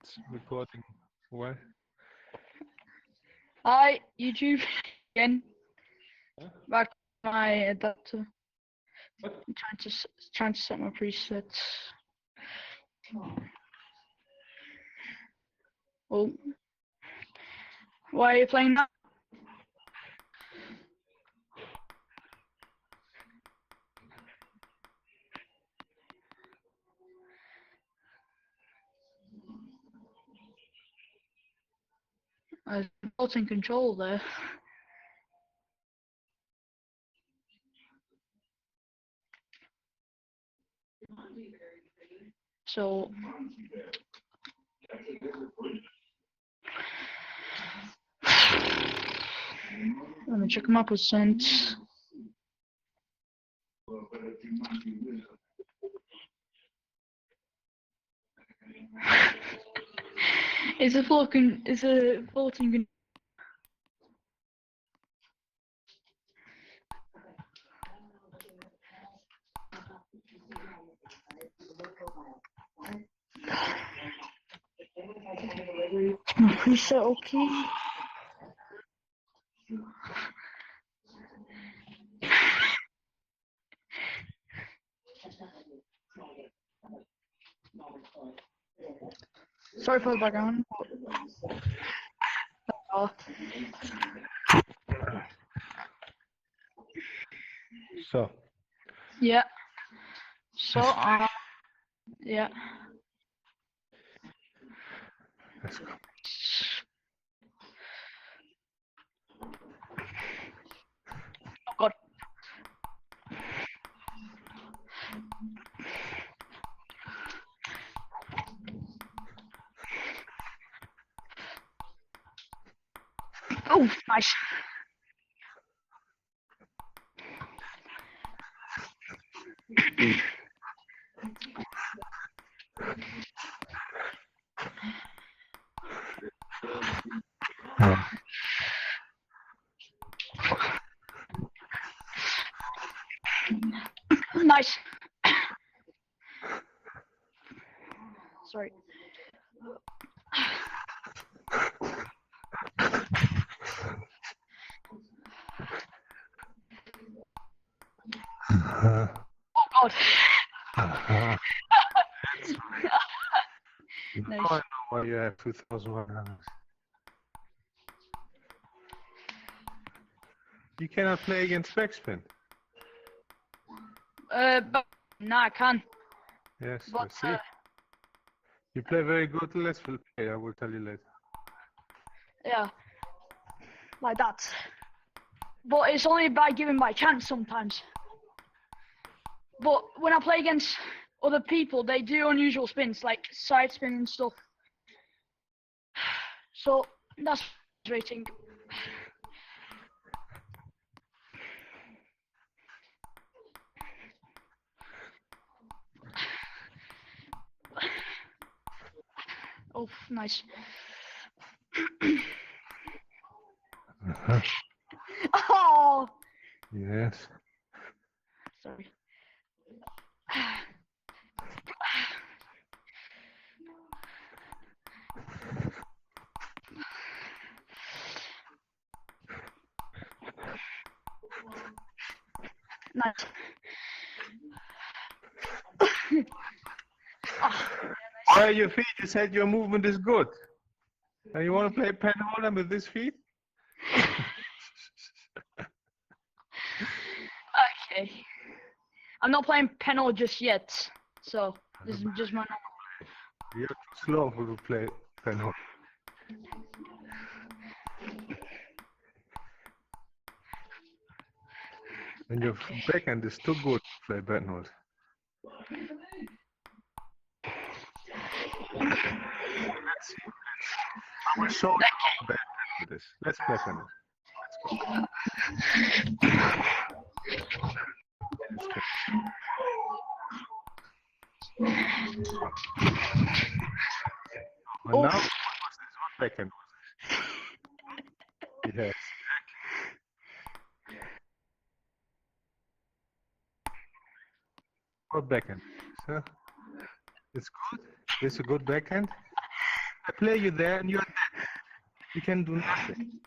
It's recording. What? Hi, YouTube again. Huh? Back to my adapter. What? I'm trying to set my presets. Oh, why are you playing that? Remote and control there. So let me check my percent. Is a floating my preset okay? Sorry for the background. Oh, So, yeah. So yeah. let's go. Oh God. Oh, nice. Nice. Sorry. Oh God. Nice. Now I know why you have 2,100. You cannot play against backspin. But no, I can. Yes, I But see. You play very good. Let's play. I will tell you later. yeah, like that. But it's only by giving my chance sometimes. But when I play against other people, they do unusual spins, like side spin and stuff. So that's frustrating. Oh, nice. Oh, Yes. sorry. Nice. Oh, Why are your feet? You said your movement is good. And you want to play penholder with this feet? okay. I'm not playing Penal just yet, so this is just my normal. You're too slow to play penholder. And your backhand is too good to play penholder. Let's see. I will show you how bad penholder is. Let's play penholder. Let's go. And Oh, now, what was this? What backhand was this? Yes. What backhand? Huh? It's good. It's a good backhand. I play you there and you're dead. You can do nothing.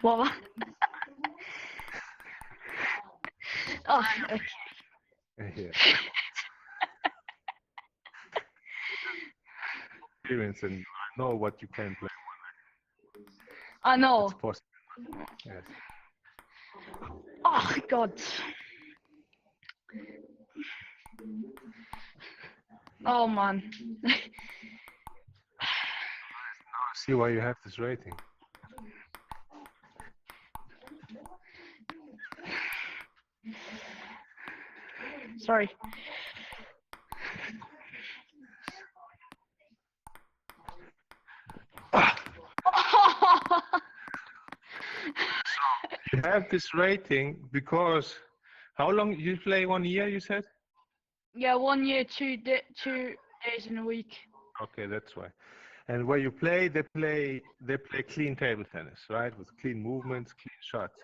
What? Oh, okay. Here. Experience and I know what you can play. I know. It's possible. Yes. Oh, God. Oh, man. See why you have this rating. Sorry. You have this rating because how long you play 1 year? You said. Yeah, 1 year, 2 days in a week. Okay, that's why. And where you play, they play clean table tennis, right? With clean movements, clean shots.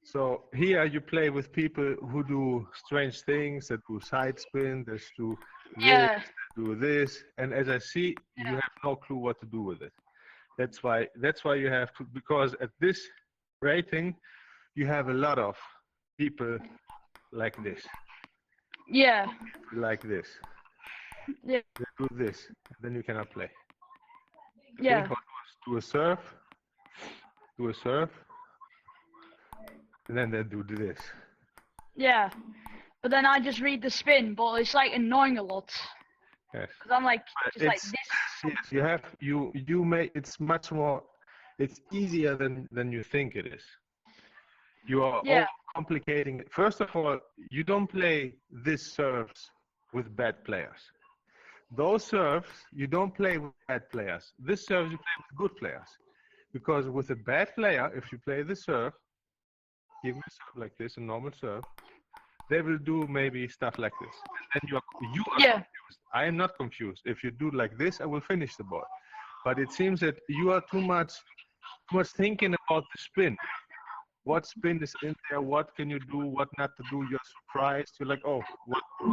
So here you play with people who do strange things, that do side spin, that do this, Yeah. that do this. And as I see, you have no clue what to do with it. That's why you have to, because at this rating, you have a lot of people like this, Yeah. like this. Yeah. They do this, and then you cannot play. Yeah. Okay, do a serve, and then they do this. Yeah. But then I just read the spin, but it's like annoying a lot. Yes. Because I'm like, just like It's, this. yes, you have you may. It's much more. It's easier than you think it is. You are Yeah. complicating it. First of all, you don't play this serves with bad players. Those serves you don't play with bad players. This serves you play with good players. Because with a bad player, if you play the serve, give me a serve like this, a normal serve, they will do maybe stuff like this. And then you are Yeah. confused. I am not confused. If you do like this, I will finish the ball. But it seems that you are too much thinking about the spin. What spin is in there? What can you do? What not to do? You're surprised. You're like, oh, what? So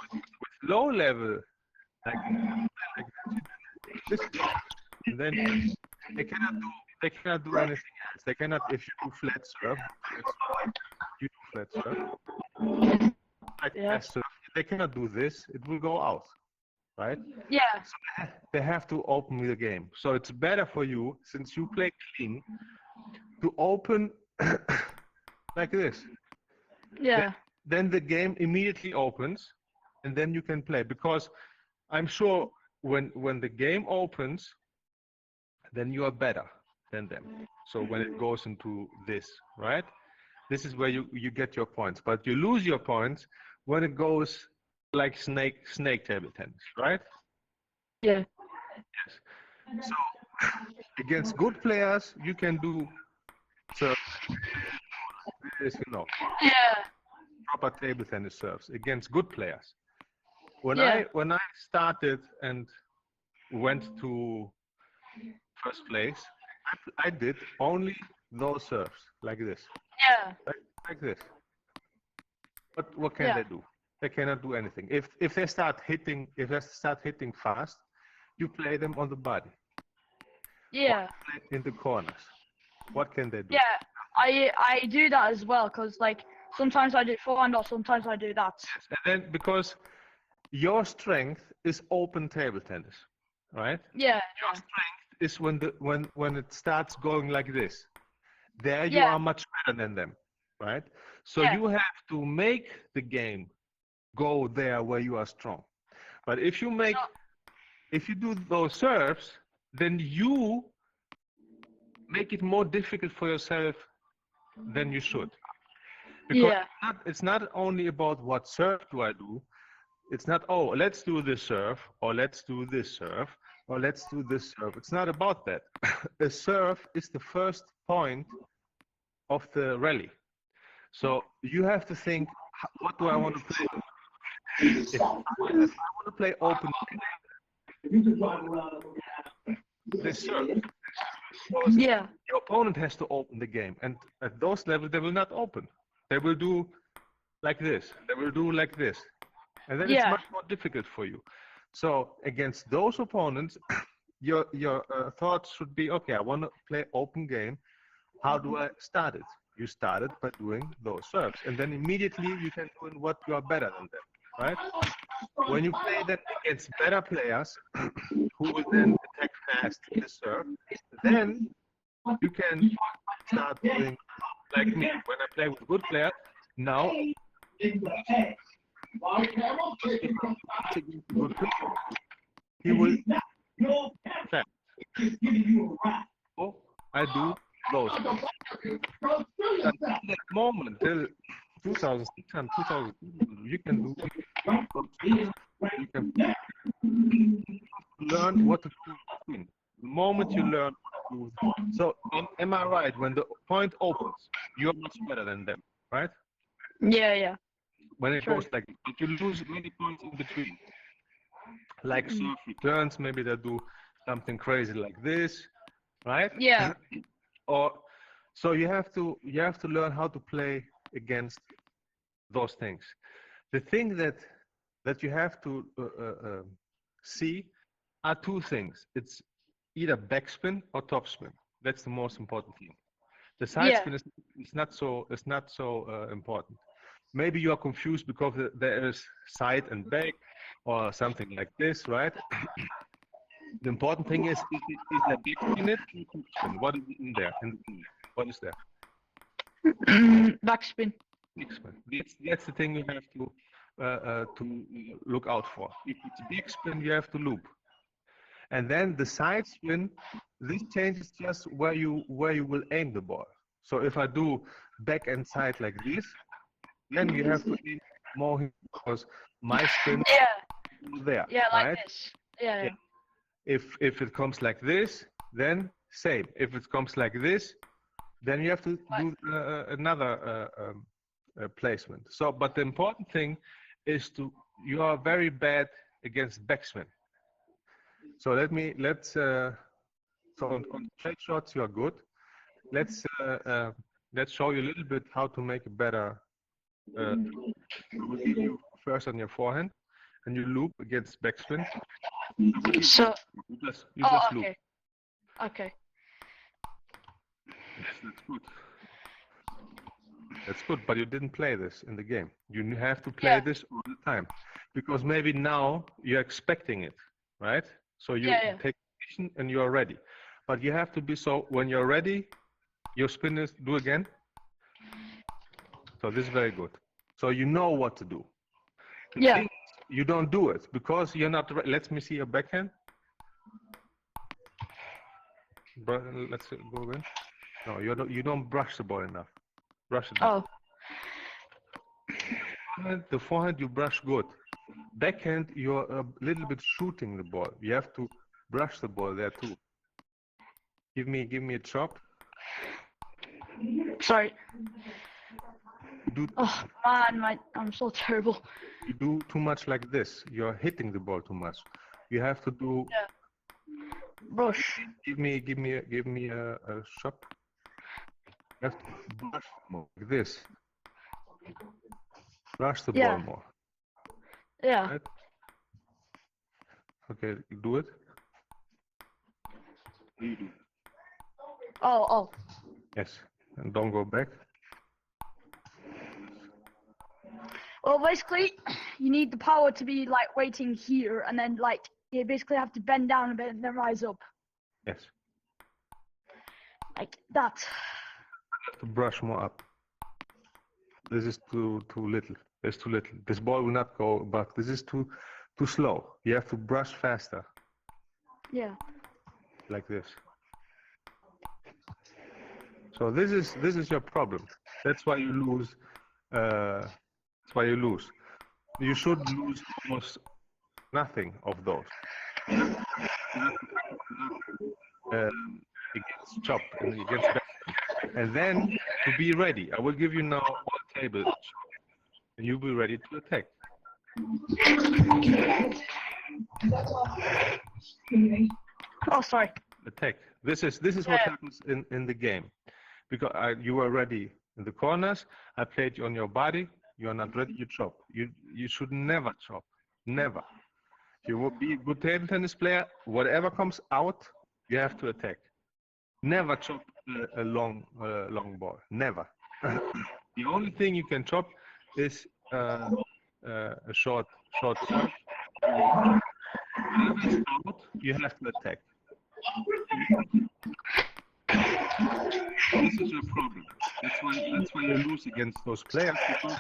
with low level, like this, and then they cannot do anything else. They cannot. If you do flat serve, you do flat serve. Like Yeah. serve, they cannot do this. It will go out, right? Yeah. So they have to open the game. So it's better for you, since you play clean, to open like this. Yeah. Then the game immediately opens, and then you can play. Because I'm sure when the game opens, then you are better than them. So when it goes into this, right? This is where you get your points. But you lose your points when it goes like snake table tennis, right? Yeah. Yes. So against good players, you can do serve this, Yeah. proper table tennis serves against good players. When Yeah. I started and went to first place, I did only those serves like this, Yeah. like this. But what can Yeah. they do? They cannot do anything. If they start hitting fast, you play them on the body. Yeah. In the corners. What can they do? Yeah. I do that as well, because like sometimes I do forehand or sometimes I do that. Yes. And then because your strength is open table tennis, right? Yeah. Your strength is when it starts going like this. There you Yeah. are much better than them, right? So Yeah. you have to make the game go there where you are strong. But if you do those serves, then you make it more difficult for yourself than you should. Because Yeah. it's not only about what serve do I do. It's not, oh, let's do this serve, or let's do this serve, or let's do this serve. It's not about that. A serve is the first point of the rally. So you have to think, what do I want to play? If I want to play open, this serve. Yeah. Your opponent has to open the game, and at those levels they will not open. They will do like this. They will do like this. and then it's Yeah. much more difficult for you. So against those opponents, your thoughts should be, okay, I want to play open game. How do I start it? You start it by doing those serves, and then immediately you can do what you are better than them, right? When you play that against better players who will then attack fast the serve, then you can start doing like me. When I play with good players, now good player, he will fast. So I do those. At that moment, till 2006 and 2000, you can do. You can learn what to do. The moment you learn what to do. So am I right? When the point opens, you're much better than them, right? Yeah. When it Sure. goes like, if you lose many points in between, like serve returns, maybe they do something crazy like this, right? Yeah. Or so you have to learn how to play against those things. The thing that you have to see are two things. It's either backspin or topspin. That's the most important thing. The side Yeah. spin is not so important. Maybe you are confused because there is side and back or something like this, right? The important thing is there backspin it or topspin? What is in there? What is there? Backspin. Backspin. That's the thing you have to look out for. If it's backspin, you have to loop. And then the side spin, this changes just where you will aim the ball. So if I do back and side like this, then you have to aim more here because my spin is there. Yeah, like right? this. Yeah. If it comes like this, then same. If it comes like this, then you have to do another placement. So, but the important thing is you are very bad against backspin. So so on straight shots you are good. Let's show you a little bit how to make a better. We'll give you first on your forehand, and you loop against backspin. So you just loop. Okay. Yes, that's good. That's good, but you didn't play this in the game. You have to play this all the time, because maybe now you're expecting it, right? So you take position and you are ready. But you have to be, so when you're ready, your spinners do again. So this is very good. So you know what to do. The thing is, you don't do it because you're not ready. Let me see your backhand. Let's go again. No, you don't brush the ball enough. Brush it. Oh. The forehand you brush good. Backhand you're a little bit shooting the ball. You have to brush the ball there too. Give me a chop. Sorry. Oh man, I'm so terrible. You do too much like this. You're hitting the ball too much. You have to do. Brush. Give me a chop. You have to brush more like this. Brush the ball more. Yeah. Right? Okay, do it. You do. Oh. Yes, and don't go back. Well, basically, you need the power to be like waiting here, and then like you basically have to bend down a bit and then rise up. Yes. Like that. You have to brush more up. This is too little. It's too little. This ball will not go back. This is too slow. You have to brush faster. Yeah. Like this. So this is your problem. That's why you lose. That's why you lose. You should lose almost nothing of those. Against chop and against back. And then to be ready, I will give you now all table, and you'll be ready to attack. Oh, sorry. Attack. This is what happens in the game, because you were ready in the corners. I played you on your body, You are not ready, you chop. You should never chop. Never. If you will be a good table tennis player, whatever comes out, you have to attack. Never chop a long ball. Never. The only thing you can chop is a short serve. Whenever it's out, you have to attack. This is your problem. That's why you lose against those players, because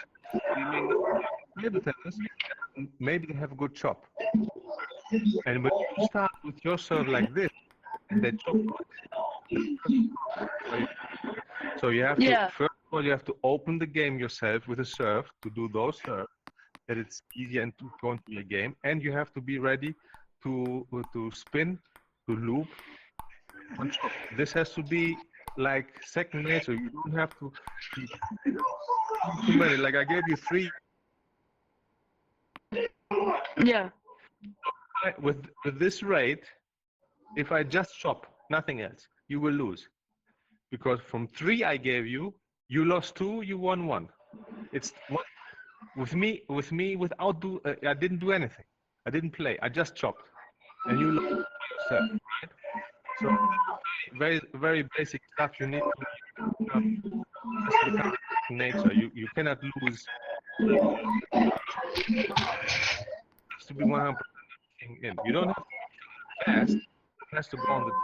they may not play table tennis. Maybe they have a good chop. And when you start with your serve like this, and they chop good. So you have to, first of all, you have to open the game yourself with a serve to do those serves, that it's easier and to go into your game. And you have to be ready to spin, to loop, and chop. This has to be like second nature. You don't have to be too many. Like I gave you 3. Yeah. With this rate, if I just chop, nothing else, you will lose. Because from 3 I gave you, you lost 2, you won 1. It's one, with me without I didn't do anything. I didn't play. I just chopped, and you lost yourself, right? So very, very basic stuff you need to nature. You cannot lose. It has to be 100% in. You don't have to be fast. It has to go on the table.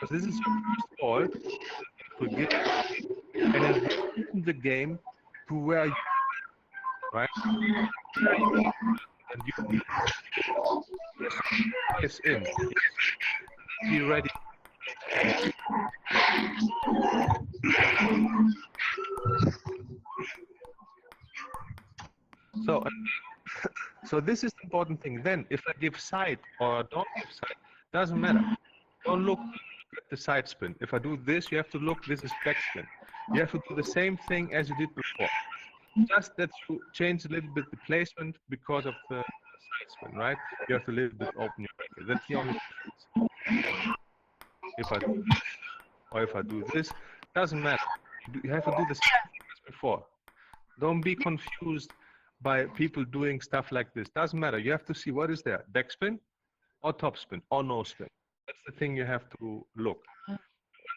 Because this is your first ball. Forget, and then open the game to where you, right? And you press in. Be ready. So this is the important thing. Then, if I give side or don't give side, doesn't matter. Don't look at the side spin. If I do this, you have to look. This is back spin. You have to do the same thing as you did before. Just that you change a little bit the placement because of the side spin, right? You have to a little bit open your racket. That's the only difference. If I do this or if I do this, doesn't matter. You have to do the same thing as before. Don't be confused by people doing stuff like this. Doesn't matter. You have to see what is there: backspin or topspin or no spin. That's the thing you have to look.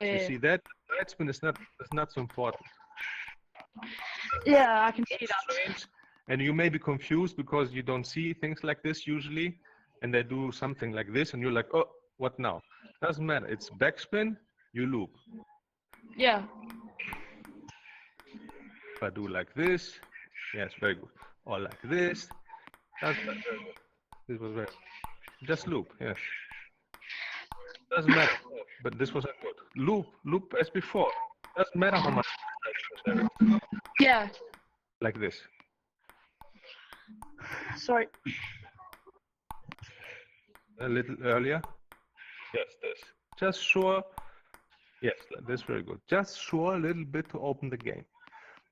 You see that right spin is not so important. Yeah, I can see that. Strange. And you may be confused because you don't see things like this usually, and they do something like this, and you're like, oh, what now? Doesn't matter. It's backspin. You loop. Yeah. If I do like this, yes, very good. Or like this, that's very good. This was very good. Just loop, yes. Doesn't matter, but this was a good. Loop as before. Doesn't matter how much. Yeah. Like this. Sorry. A little earlier. Yes, this. Just sure. Yes, this very good. Just sure a little bit to open the game.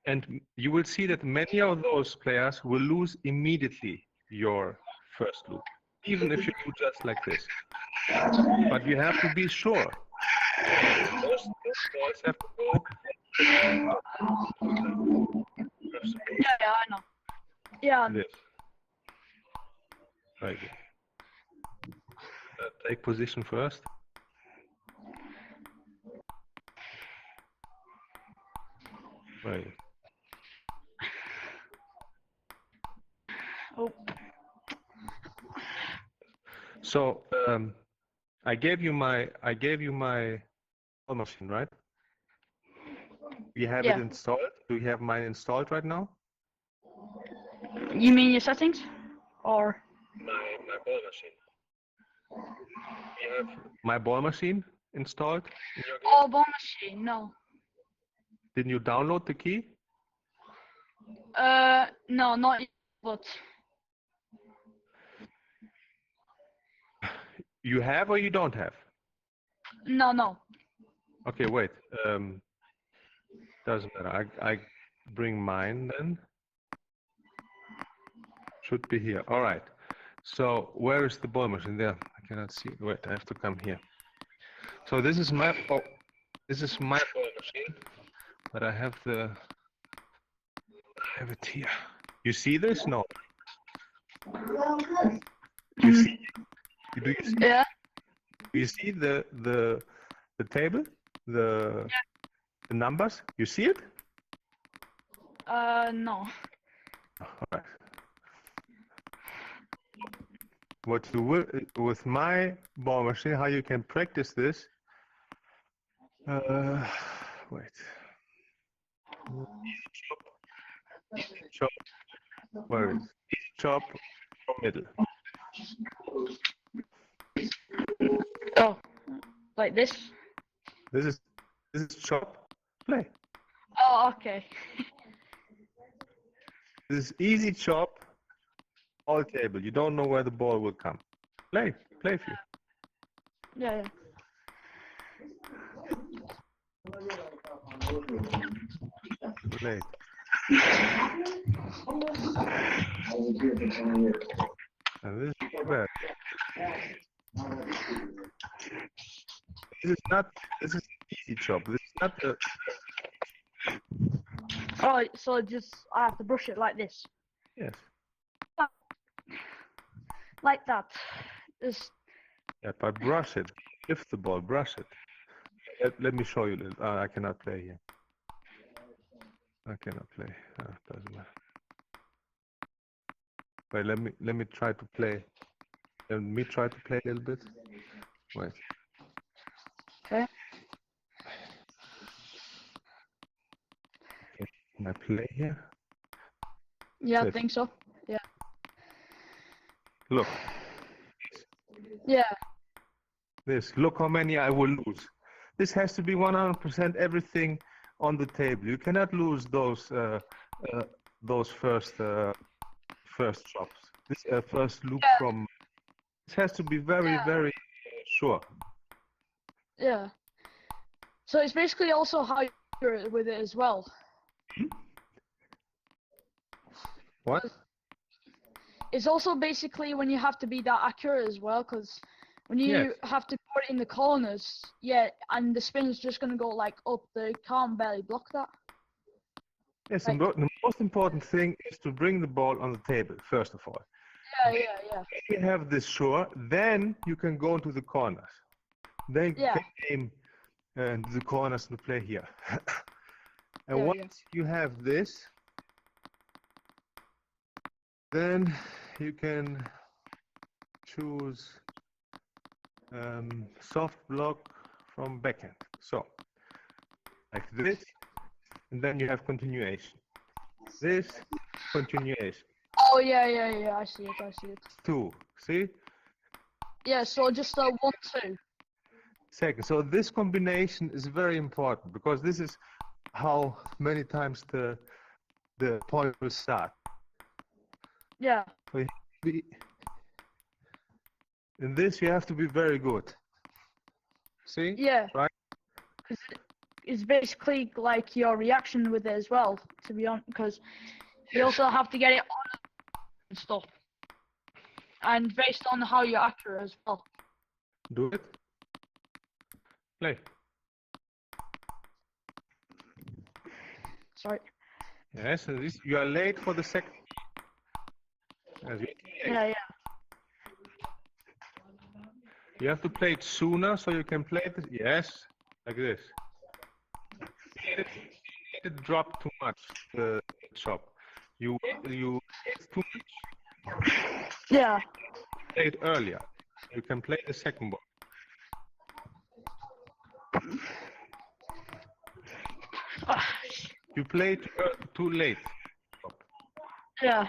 And you will see that many of those players will lose immediately your first loop, even if you do just like this. But you have to be sure. Most balls have to go. Yeah, I know. Yeah. This. Very good. Take position first. Very good. Oh. So I gave you my ball machine, right? You have it installed. Do you have mine installed right now? You mean your settings, or my ball machine? You have my ball machine installed in your game? oh, ball machine? No. Didn't you download the key? No, not yet, but You have or you don't have? no. Okay, wait. Doesn't matter. I bring mine then. Should be here. All right. So where is the ball machine? There. I cannot see. Wait, I have to come here. So this is my ball machine, but I have the have it here. You see this? No. You see? Do you see? Yeah. Do you see the table? The numbers? You see it? No. All right. What you will with my ball machine, how you can practice this? Wait. Chop. Where is easy chop from middle? Oh, like this? This is chop. Play. Oh, okay. This is easy chop. All table. You don't know where the ball will come. Play for you. Yeah. Play. And this is bad. This is easy chop. This is not a. Oh, so just I have to brush it like this, Yes. like that. Just Yeah, but brush it. Lift the ball, brush it. Let me show you. I cannot play here. I cannot play. Doesn't matter. Wait, let me try to play. Let me try to play a little bit. Wait. okay. Can I play here? Yeah, I Sit. think so. Yeah. Look. Yeah. This. Look how many I will lose. This has to be 100% everything on the table. You cannot lose those first chops. This first loop from. This has to be very sure. Yeah. So it's basically also how you're with it as well. What? It's also basically when you have to be that accurate as well, because when you have to put it in the corners, and the spin's just gonna go like up, they can't barely block that. Yes, Like, the most important thing is to bring the ball on the table, first of all. Yeah. If you have this sure, then you can go into the corners. Then you can aim the corners and play here. And once you have this, then you can choose soft block from backhand. So, like this, and then you have continuation. This, continuation. Oh yeah. I see it. Two, see? Yeah. So just 1, 2. Second. So this combination is very important because this is how many times the point will start. Yeah. So in this you have to be very good. See? Yeah. Right? It's basically like your reaction with it as well, to be honest, because you also have to get it on and stuff, and based on how you're accurate as well. Do it. Play. Sorry. Yes, and this, you are late for the second. Yeah. You have to play it sooner so you can play it. Yes, like this. It drop too much. The chop. You it's too much. Yeah. Play it earlier. You can play the second ball. You play it too late. Yeah.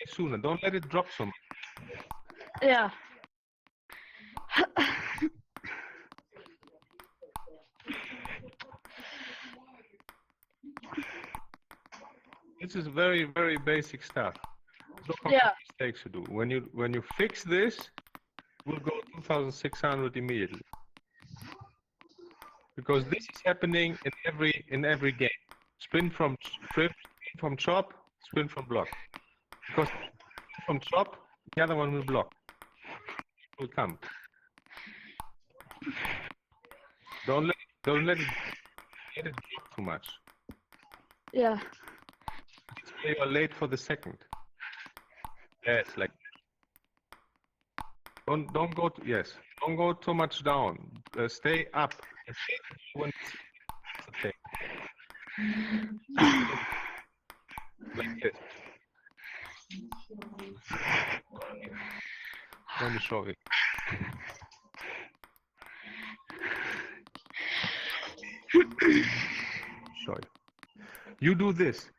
Sooner. Don't let it drop so much. Yeah. This is very basic stuff. Look how many mistakes you do. When you fix this, we'll go 2,600 immediately. Because this is happening in every game. Spin from chop, spin from block. Because from chop, the other one will block. It will come. Don't let it drop too much. Yeah. You are late for the second. Yes, like don't go to, yes, don't go too much down. Stay up. When it's okay. Like this. Let me show you. Show you. You do this,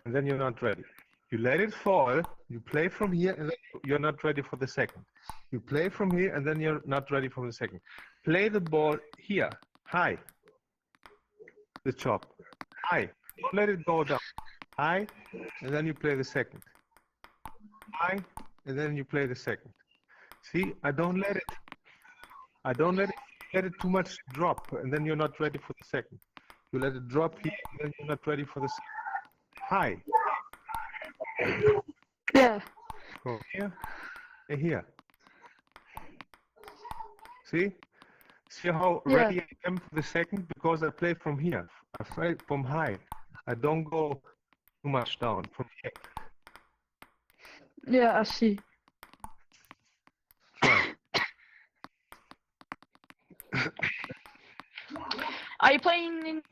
and then you're not ready. You let it fall. You play from here, and then you're not ready for the second. You play from here, and then you're not ready for the second. Play the ball here, high. The chop, high. Don't let it go down. High, and then you play the second. High, and then you play the second. See, I don't let it let it too much drop, and then you're not ready for the second. You let it drop here, and then you're not ready for the second. High. Yeah. Go here and here. See? See how ready I am for the second? Because I play from here. I play from high. I don't go too much down from here. Yeah, I see. Try. Are you playing in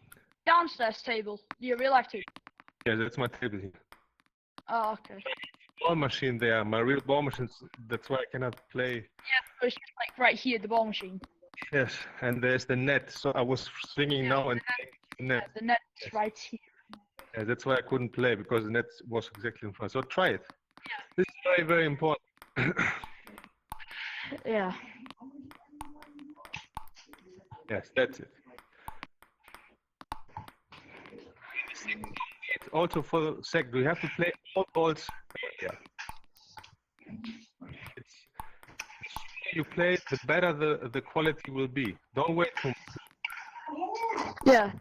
downstairs table? Your real life table? Yeah, that's my table here. Oh, okay. Ball machine there, my real ball machine. That's why I cannot play. Yeah, so it's like right here, the ball machine. Yes, and there's the net. So I was swinging now and the net. The net's right here. Yeah, that's why I couldn't play, because the net was exactly in front. So try it. Yeah. This is very, very important. Yeah. Yes, that's it. Also for the second, we have to play all balls here. The sooner you play, the better the quality will be. Don't wait too much. Yeah.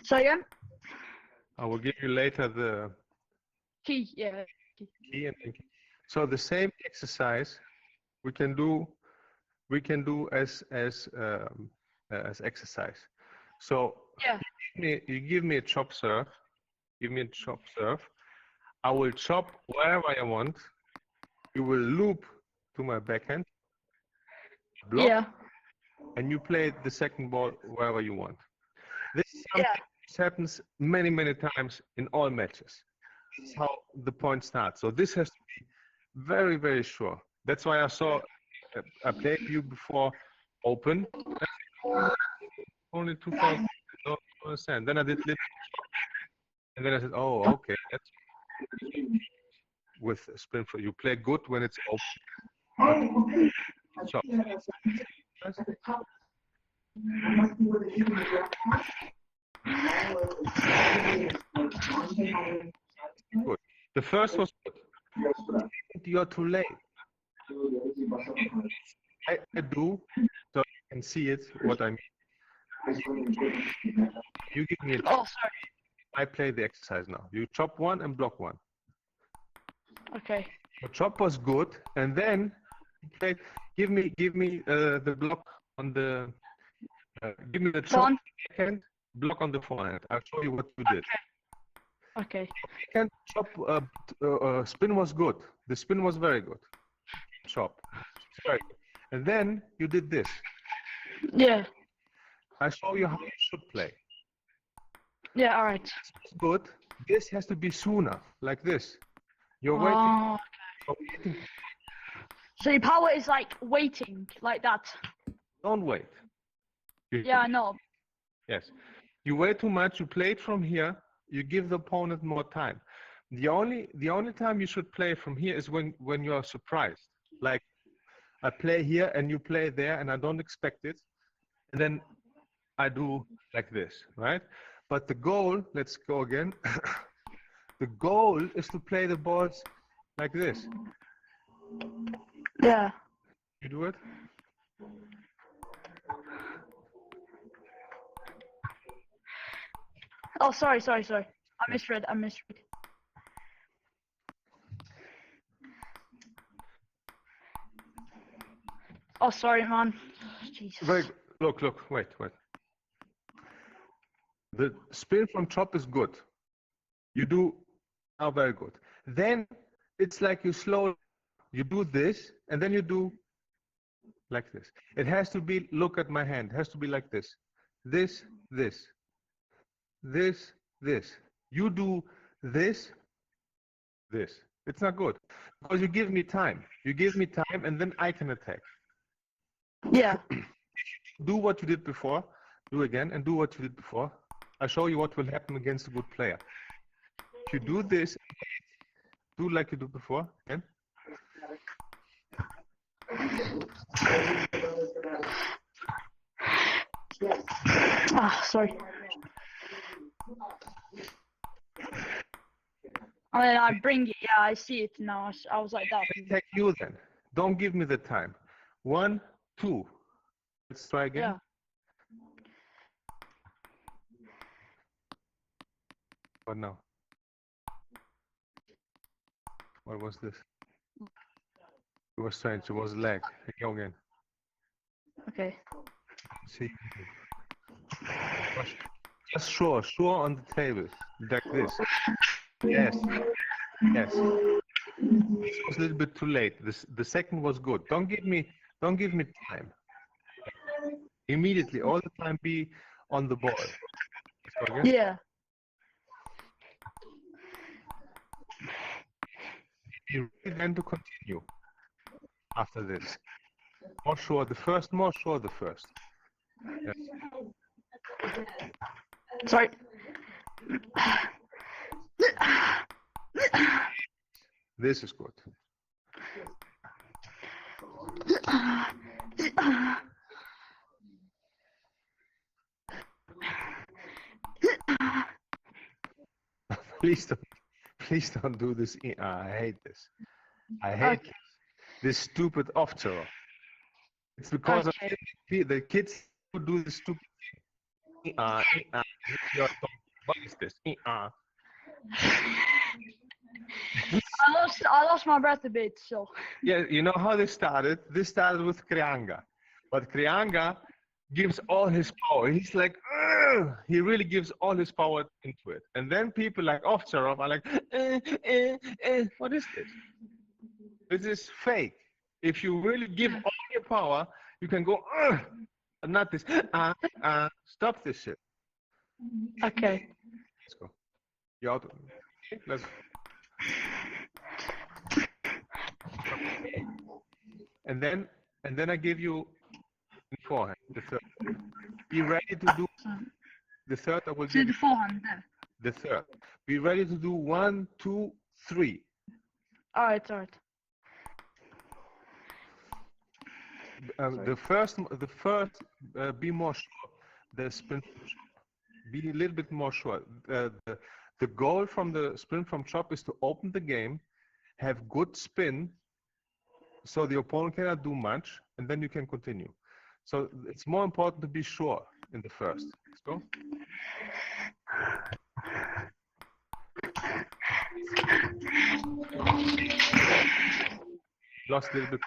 So again? I will give you later the Key, yeah. key and the key. So the same exercise we can do as exercise. So Yeah. you give me a chop serve. Give me a chop serve. I will chop wherever I want. You will loop to my backhand. Block. Yeah. And you play the second ball wherever you want. This is something that happens many, many times in all matches. This is how the point starts. So this has to be very, very sure. That's why I played you before open. Only 2,000. Don't understand. Then I did little, and then I said, oh, okay. That's with spin for you play good when it's open. So, good. The first was good. You're too late. I do, so you can see it, what I mean. You give me a chop. Oh, sorry. I play the exercise now. You chop one and block one. Okay. The chop was good, and then you play, give me the block on the, give me the chop backhand, block on the forehand. I'll show you what you did. Okay. Backhand chop, spin was good. The spin was very good. Chop. Very good. And then you did this. Yeah. I show you how you should play. Yeah, all right. This is good. This has to be sooner, like this. You're waiting. Oh, You're waiting. so your power is like waiting, like that. Don't wait. Yeah, I know. Yes. You wait too much. You play it from here. You give the opponent more time. The only time you should play from here is when you are surprised. Like I play here and you play there, and I don't expect it, and then I do like this, right? But the goal, let's go again. The goal is to play the balls like this. Yeah. You do it? Oh, sorry. I misread. Oh, sorry, man. Jesus. Wait, look, wait. The spin from chop is good. You do now very good. Then it's like you do this, and then you do like this. It has to be, look at my hand, it has to be like this. This. You do this. It's not good. Because you give me time. And then I can attack. Yeah. Do what you did before. Do again and do what you did before. I'll show you what will happen against a good player. If you do this, do like you did before. Again. Ah, sorry. And then I bring it. Yeah, I see it now. I was like that. Attack you then. Don't give me the time. 1, 2. Let's try again. Yeah. What now? What was this? It was strange. It was lag. Go again. Okay. See. Just sure on the table. Like this. Yes. This was a little bit too late. The second was good. Don't give me time. Immediately, all the time be on the ball. Okay? Yeah. Be ready then to continue after this. More sure the first. Yes. Sorry. This is good. Please don't do this. I hate this. I hate this stupid off throw. It's because of the kids who do this stupid thing. What is this? I lost my breath a bit, so. Yeah, you know how this started? This started with Krianga. But Krianga gives all his power. He's like, ugh! He really gives all his power into it. And then people like Ovcharov are like, what is this? This is fake. If you really give all your power, you can go, ugh! But not this, stop this shit. Okay. Let's go. You out? Okay, let's go. And then I give you forehand, the third. Be ready to do the third. I will do the forehand there. The third. Be ready to do 1, 2, 3. All right. The first. Be more sure. The spin. Be a little bit more sure. The goal from the spin from chop is to open the game, have good spin, so the opponent cannot do much, and then you can continue. So it's more important to be sure in the first. Let's go. Lost a little bit.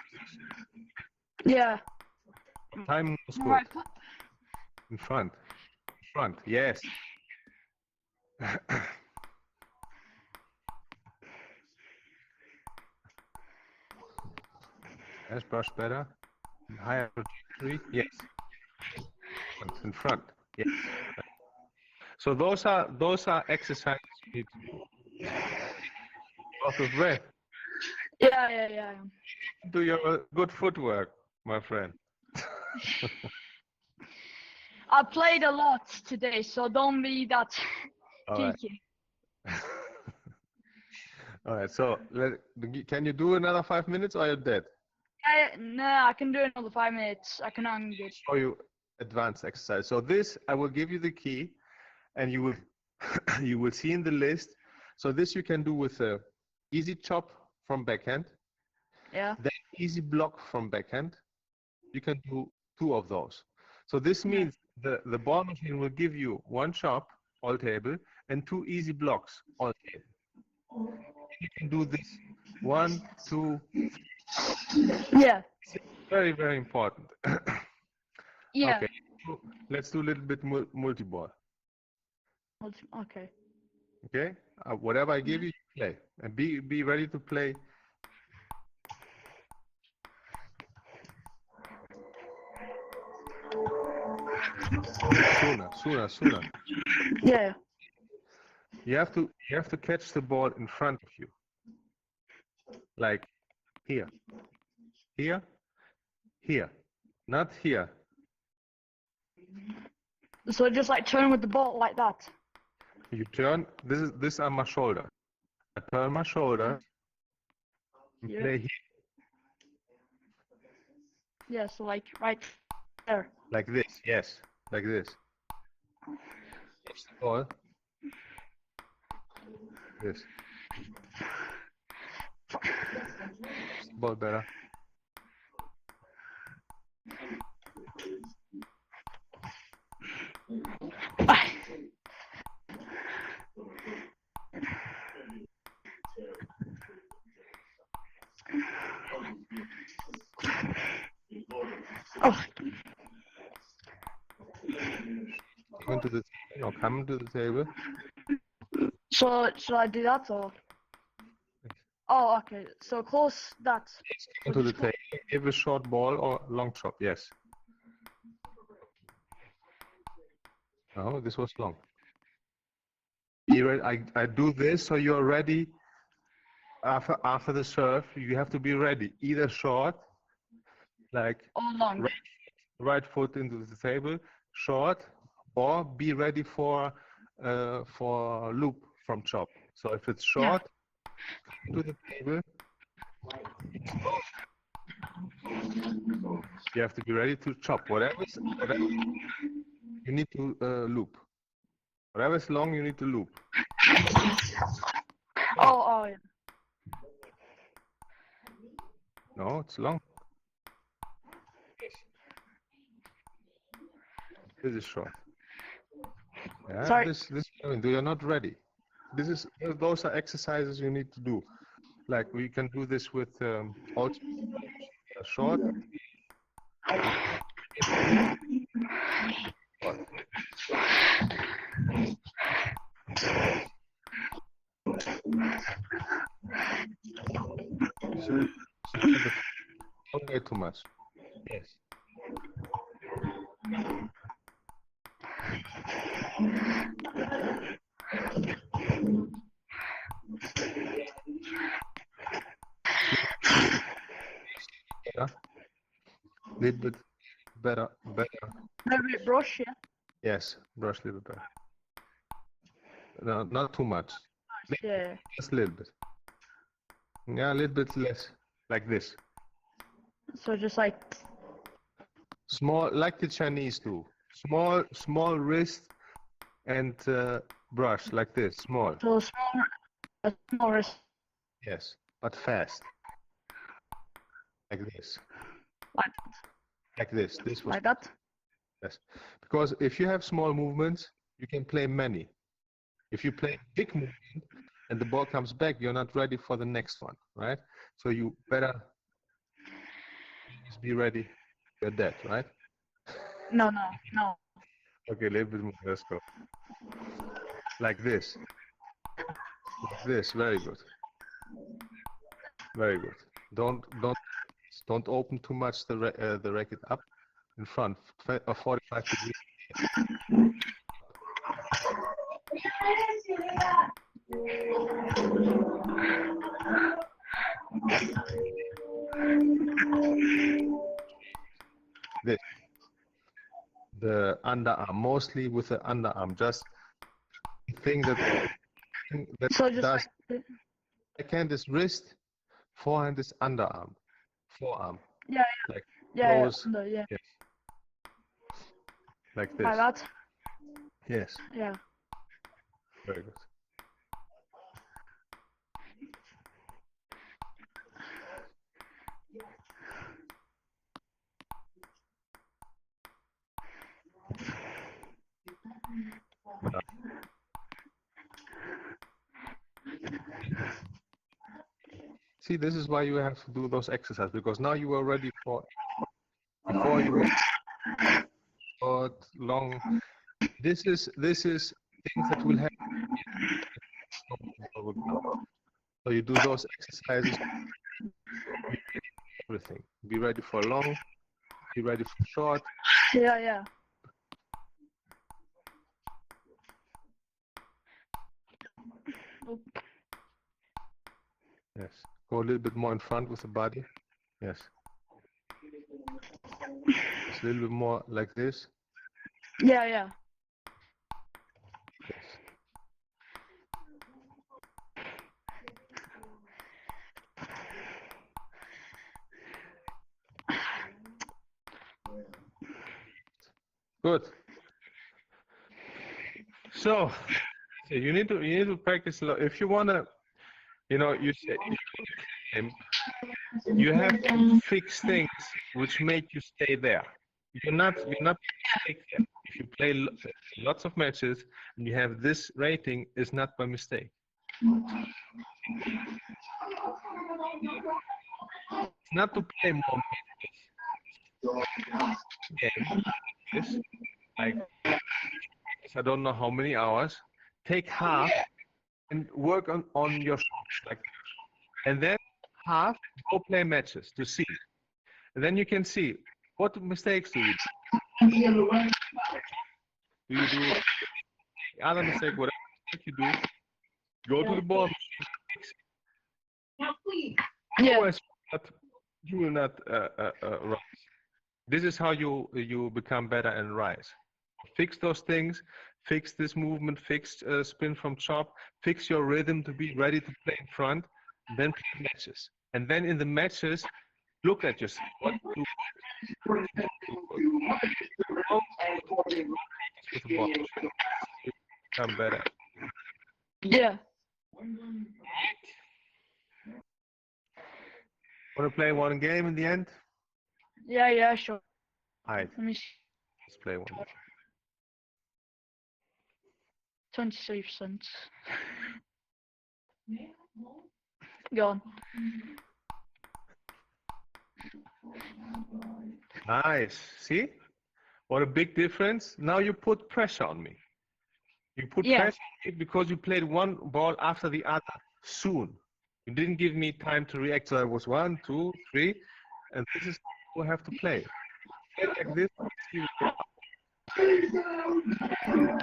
Yeah. Time was good. Right. In front. Yes. Yes, brush better. Higher trajectory. Yes. In front. Yes. So those are exercises you need to do. Out of breath. Yeah. Do your good footwork, my friend. I played a lot today, so don't be that geeky. All right. So can you do another 5 minutes, or you're dead? No, I can do another 5 minutes. I can hang it. Show you advanced exercise. So this, I will give you the key, and you will you will see in the list. So this you can do with a easy chop from backhand. Yeah. Then easy block from backhand. You can do 2 of those. So this means the ball machine will give you 1 chop all table and 2 easy blocks all table. You can do this 1, 2, 3. Yeah. Very, very important. Yeah. Okay, so let's do a little bit multi-ball. Okay. Okay, whatever I give you, you play, and be ready to play. Sooner. Yeah. You have to catch the ball in front of you, like here, here, here, not here. So just like turn with the ball like that. You turn. This are my shoulder. I turn my shoulder and Yeah. play here, Yeah. So like right there. like this. Yes, like this. Catch the ball. This. Catch the ball better. Oh. Come to the table. No, come to the table. So should I do that or? Oh, okay. So close that. Come So to the just close. table. Give a short ball or long chop. Yes. No, this was long. Be ready. I do this so you're ready. After the serve, you have to be ready. Either short, like All long. right foot into the table, short, or be ready for loop from chop. So if it's short, come to the table. You have to be ready to chop. Whatever you need to loop. Whatever is long, you need to loop. Oh, yeah. No, it's long. This is short. Yeah, Sorry. you're not ready. Those are exercises you need to do. Like we can do this with also short. Don't get too much. Yes. Yeah. Little bit better. Maybe brush, yeah. Yes, brush a little bit better. No, not too much. Yeah. Just a little bit. Yeah, a little bit less, like this. So just like. Small, like the Chinese do. Small wrist and brush, like this, small. So small wrist. Yes, but fast. Like this. Like this. This was Like that. yes. Because if you have small movements, you can play many. If you play big movement and the ball comes back, you're not ready for the next one, right? So you better be ready. You're dead, right? No. Okay, a little bit more. Let's go. Like this. Like this. Very good. Very good. Don't open too much the racket up in front, 45 degrees. This. The underarm, mostly with the underarm, just thing that So just does. like. Backhand is wrist, forehand is underarm, forearm. Yeah. Like Yeah. close. Yeah. Yes. Like this. Like that. Yes. Yeah. Very good. See, this is why you have to do those exercises, because now you are ready for before you were short, long. This is things that will happen. So you do those exercises. Be ready for everything. Be ready for long. Be ready for short. Yeah, yeah. Yes. Go a little bit more in front with the body. Yes. It's a little bit more like this. Yeah, yeah. Yes. Good. So you need to practice a lot. If you wanna, you say you have to fix things which make you stay there. You're not mistake there. If you play lots of matches and you have this rating, is not by mistake. It's not to play more matches. Like I don't know how many hours. Take half and work on your shots, like, and then half go play matches to see. And then you can see what mistakes do you do. Do you do other mistake, whatever mistake you do, go to the ball machine, fix it. Yeah. Otherwise, you will not rise. This is how you become better and rise. Fix those things, fix this movement, fix spin from chop, fix your rhythm to be ready to play in front, then play matches. And then in the matches, look at yourself. What do with the ball? Become better. Yeah. Want to play one game in the end? Yeah, yeah, sure. Alright, Let me see. let's play one. 23%. Go on. Nice. See? What a big difference. Now you put pressure on me. You put pressure on me because you played one ball after the other soon. You didn't give me time to react. So I was 1, 2, 3. And this is how we have to play. Play like this.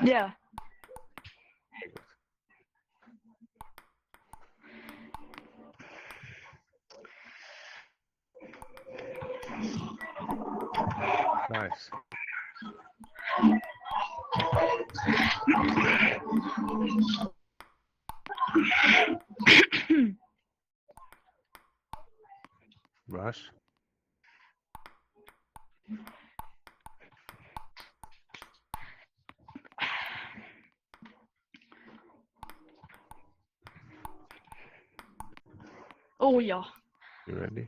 Yeah. Nice. Rush. Oh, yeah. You ready?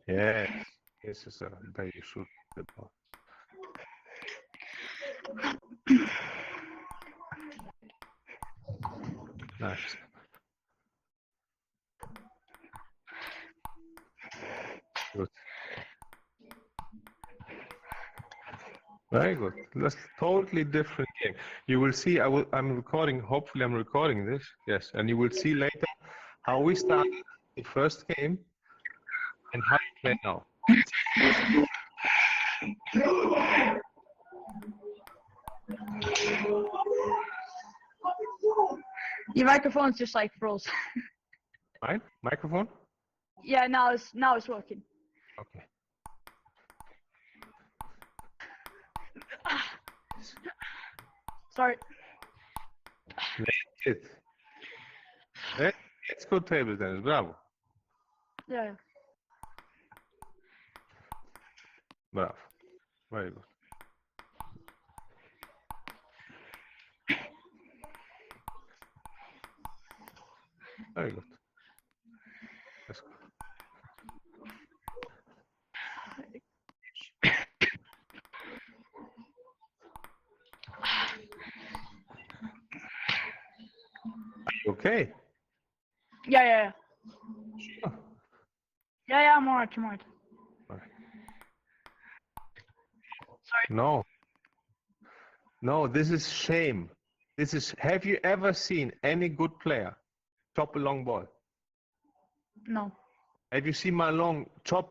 Yes. This is a way you shoot the ball. Nice. Good. Very good. That's totally different game. You will see. I'm recording. Hopefully, I'm recording this. Yes, and you will see later how we started the first game and how we play now. Your microphone's just like froze. Right? Microphone? Yeah, now it's working. Okay. Sorry. That's it. Let's go table tennis. Bravo. Yeah. Bravo. Very good. Very good. Let's go. Okay. Yeah. Sure. Yeah, I'm alright, No. No, this is shame. This is. Have you ever seen any good player chop a long ball? No. Have you seen my long chop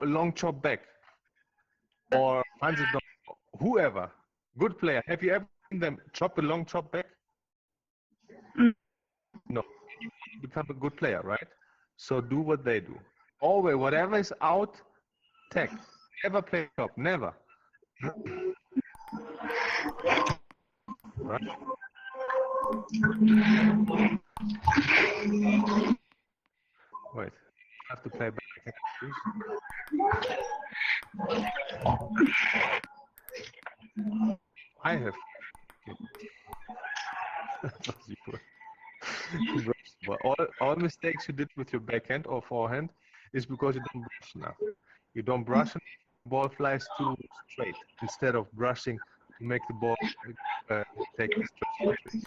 back? Or Hansi Dom, whoever, good player. Have you ever seen them chop a long chop back? Mm. No. You become a good player, right? So do what they do. Always, whatever is out, tech. Never play chop, never. Right? Wait, I have to play back. I have. But all mistakes you did with your backhand or forehand is because you don't brush enough. You don't brush enough, the ball flies too straight instead of brushing to make the ball take a trajectory.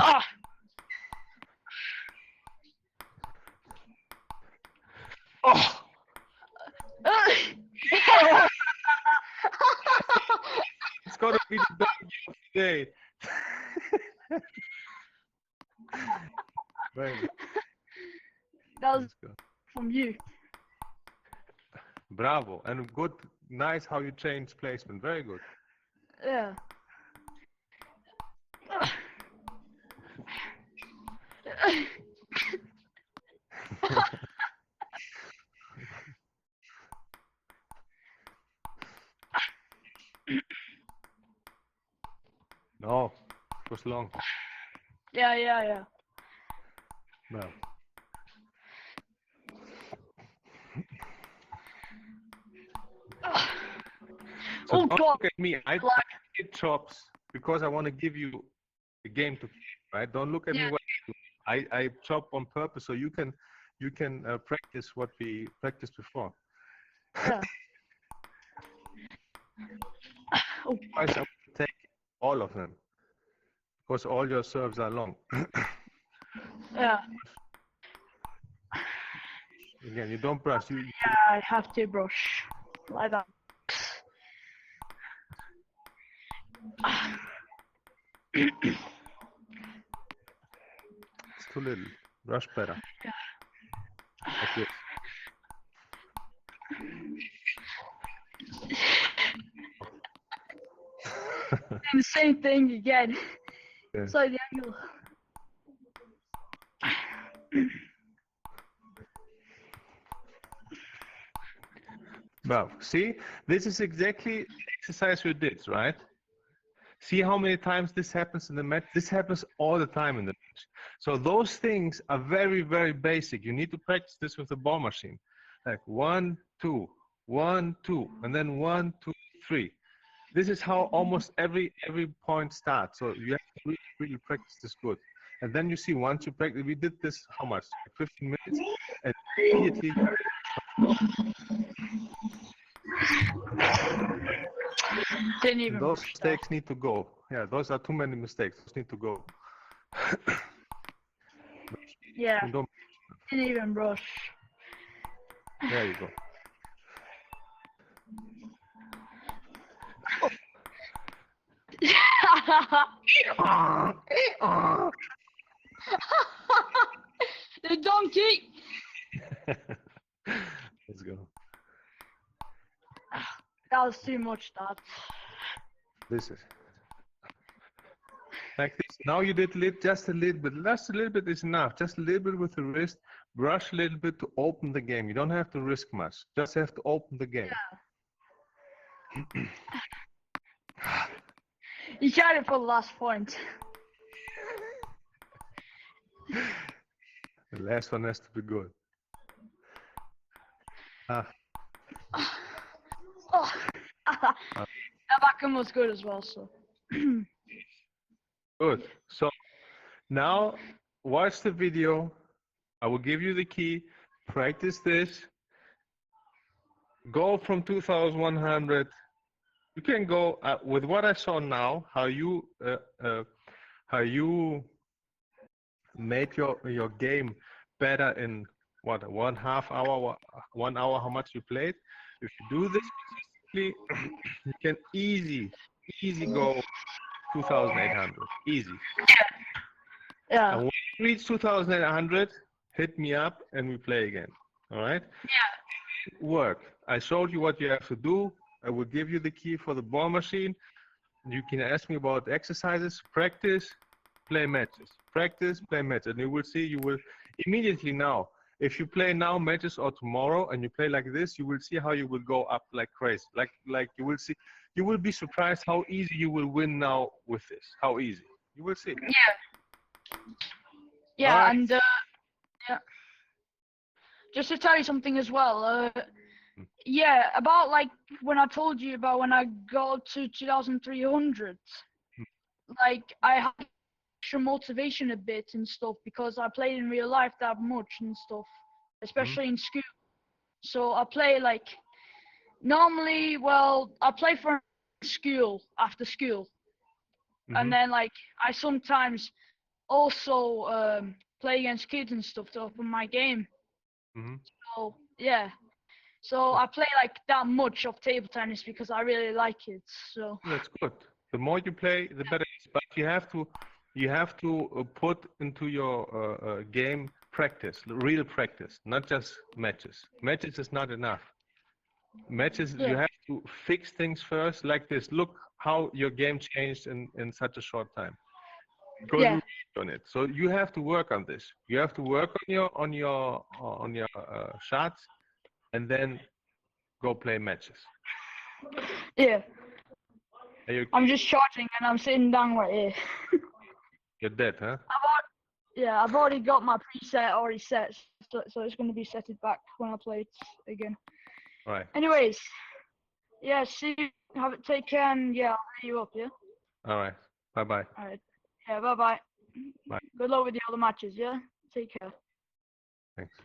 Ah. Oh! It's gonna be the best of the day. Right. That was Let's go. from you. Bravo. And good, nice how you changed placement. Very good. Yeah. No, it was long. Yeah. No. So Oh don't God. look at me. I hit chops because I want to give you a game to play, right? Don't look at me. What I chop on purpose so you can practice what we practiced before. Yeah. Oh. Otherwise, I will take all of them because all your serves are long. Yeah. Again, you don't brush. You Yeah, I have to brush like that. It's too little. Brush better. Like this. The same thing again. Yeah. So the angle. Well, see, this is exactly the exercise we did, right? See how many times this happens in the match? This happens all the time in the match. So those things are very, very basic. You need to practice this with the ball machine. Like 1, 2, 1, 2, and then 1, 2, 3. This is how almost every point starts. So you have to really, really practice this good. And then you see once you practice, we did this how much? 15 minutes, and immediately. Didn't even Those brush that. mistakes need to go. Yeah, those are too many mistakes. Those need to go. Yeah. You don't. Didn't even brush. There you go. The donkey. Let's go. That was too much, Dad. This is like this. Now you did just a little bit. Just a little bit is enough. Just a little bit with the wrist. Brush a little bit to open the game. You don't have to risk much. Just have to open the game. Yeah. You tried it for the last point. The last one has to be good. Oh. That backhand was good as well, so. Good. So now watch the video I will give you the key. Practice this. Go from 2100. You can go with what I saw now. How you made your game better in what 1/2 hour, 1 hour. How much you played? If you do this consistently, you can easy go 2,800. Easy. Yeah. And when you reach 2,800, hit me up and we play again. All right? Yeah. Work. I showed you what you have to do. I will give you the key for the ball machine. You can ask me about exercises, practice, play matches. Practice, play matches. And you will see, you will immediately now, if you play now matches or tomorrow and you play like this, you will see how you will go up like crazy. Like you will see, you will be surprised how easy you will win now with this. How easy. You will see. Yeah. Yeah, All right. and yeah. Just to tell you something as well. Yeah, about like when I told you about when I got to 2,300, like I had extra motivation a bit and stuff because I played in real life that much and stuff, especially in school. So I play like normally, well, I play for school after school, and then like I sometimes also play against kids and stuff to open my game. So yeah, so I play like that much of table tennis because I really like it. So That's good. The more you play, the better it is. But you have to put into your game practice, real practice, not just matches. Matches is not enough. Matches, you yeah, have to fix things first, like this. Look how your game changed in such a short time. Because yeah, we worked on it. So you have to work on this. You have to work on your shots, and then go play matches. yeah. Are you, I'm just charging and I'm sitting down right here. you're dead, huh? Yeah, I've already got my preset already set, so it's going to be set it back when I play it again. All right. Anyways, yeah, see you. Have it. Take care, and yeah, I'll hit you up. Yeah. All right. Bye bye. All right. Yeah. Bye bye. Bye. Good luck with the other matches. Yeah. Take care. Thanks.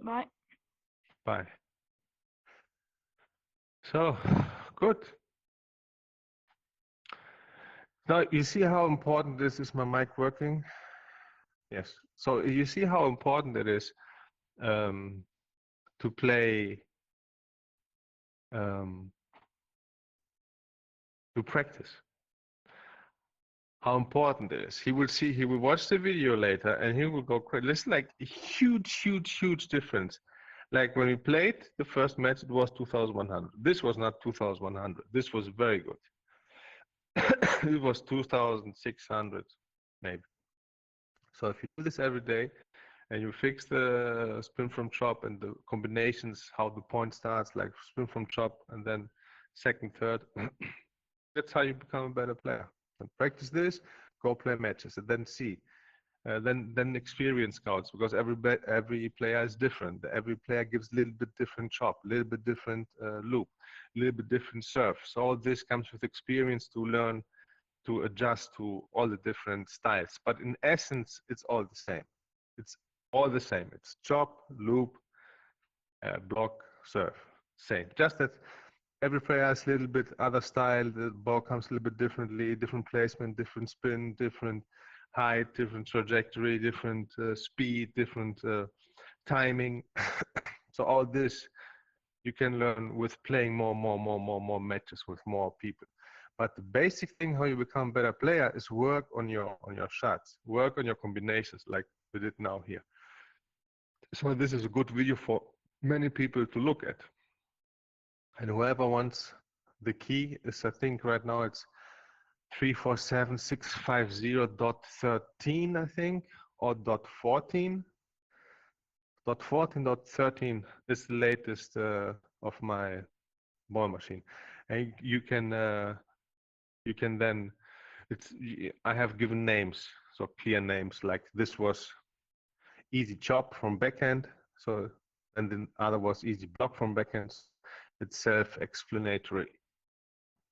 Bye. Bye. So, good. Now, you see how important this is, my mic working? Yes. So you see how important it is to play, to practice. How important it is. He will watch the video later and he will go crazy. It's like a huge difference. Like when we played the first match, it was 2,100. This was not 2,100. This was very good. It was 2,600 maybe. So if you do this every day and you fix the spin from chop and the combinations, how the point starts, like spin from chop and then second, third, that's how you become a better player. And practice this, go play matches, and then see. Then experience scouts, because every player is different. Every player gives a little bit different chop, a little bit different loop, a little bit different serve. So all this comes with experience to learn to adjust to all the different styles. But in essence, it's all the same. It's all the same. It's chop, loop, block, serve. Same. Just that every player has a little bit other style. The ball comes a little bit differently, different placement, different spin, different height, different trajectory, different speed, different timing. So all this you can learn with playing more matches with more people. But the basic thing how you become a better player is work on your shots, work on your combinations, like we did now here. So this is a good video for many people to look at. And whoever wants the key is, I think right now it's 347650.13, I think, or .14. .14.13 is the latest of my ball machine, and you can then, I have given names, so clear names, like this was easy chop from backhand, so, and then other was easy block from backhand. It's self-explanatory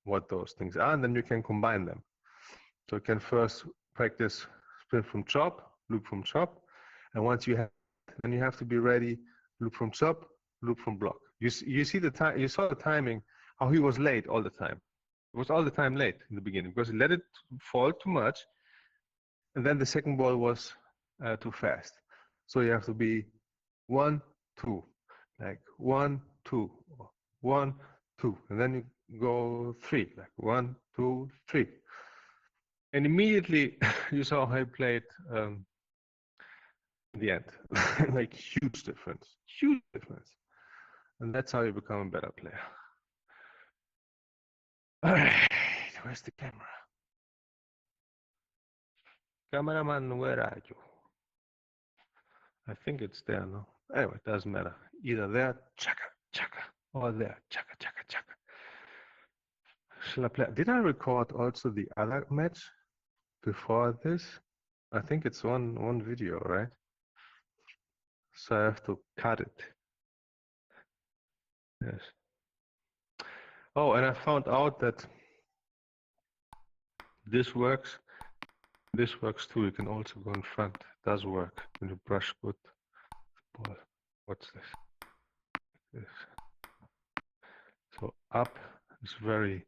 what those things are, and then you can combine them. So you can first practice spin from chop, loop from chop, And once you have, then you have to be ready. Loop from sub, loop from block. You see the time. You saw the timing. How he was late all the time. It was all the time late in the beginning because he let it fall too much, and then the second ball was too fast. So you have to be 1, 2, like 1, 2, 1, 2, and then you go 3, like 1, 2, 3. And immediately you saw how he played in the end. Like huge difference. And that's how you become a better player. All right, where's the camera? Cameraman, where are you? I think it's there, no? Anyway, it doesn't matter. Either there, chaka, chaka, or there, chaka, chaka, chaka. Shall I play? Did I record also the other match before this? I think it's one video, right? So I have to cut it. Yes. Oh, and I found out that this works. This works too. You can also go in front. It does work when you brush good ball. What's this? This. So up is very.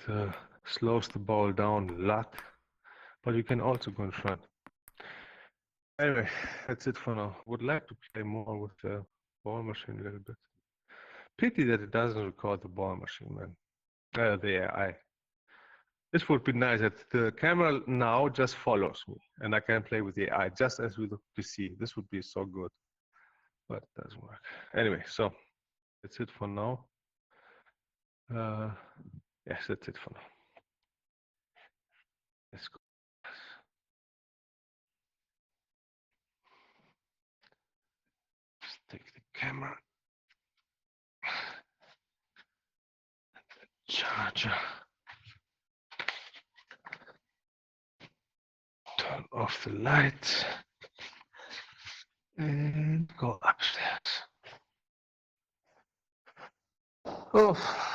It slows the ball down a lot, but you can also go in front. Anyway, that's it for now. Would like to play more with the ball machine a little bit. Pity that it doesn't record the ball machine, man. The AI. This would be nice that the camera now just follows me and I can play with the AI just as with the PC. This would be so good, but it doesn't work. Anyway, so that's it for now. Yes, that's it for now. Let's go. Let's take the camera. Charger. Turn off the lights and go upstairs. Oh.